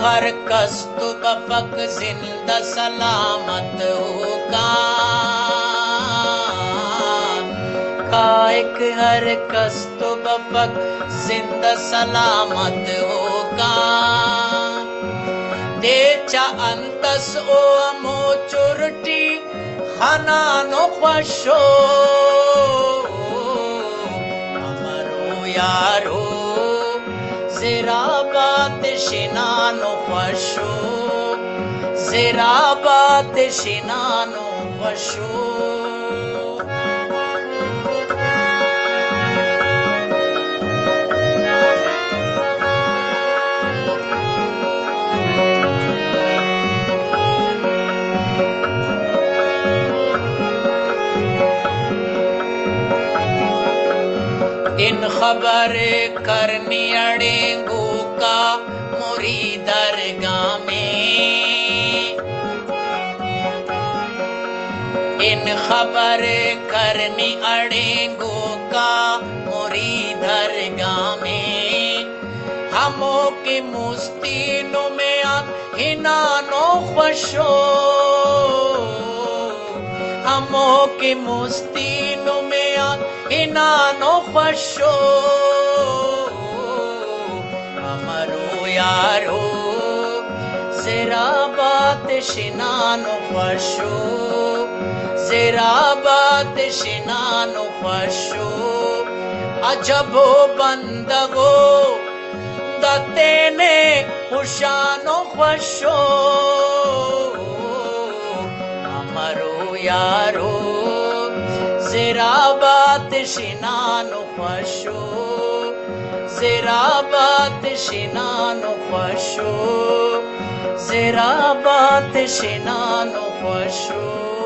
ہر کس تو بفق زندہ سلامت ہوگا ایک ہر کس تو بفق زندہ سلامت ہوگا دے چا انتس او امو چورٹی خنانو خوشو امرو یارو زرابات شنانو خوشو زرابات شنانو خوشو ان خبر کرنی اڑینگو کا موری درگاہ میں ان خبر کرنی اڑینگو کا موری درگاہ میں ہموں کی مستینوں میں ہنانو خوشو ہموں کی مستینوں میں ہنانو خوشو امرو یارو زرابات شنانو خوشو زرابات شنانو خوشو عجبو بندگو دتینے خوشانو خوشو امرو یارو زرابات شنانو خوشو زرابات شنانو خوشو زرابات شنانو خوشو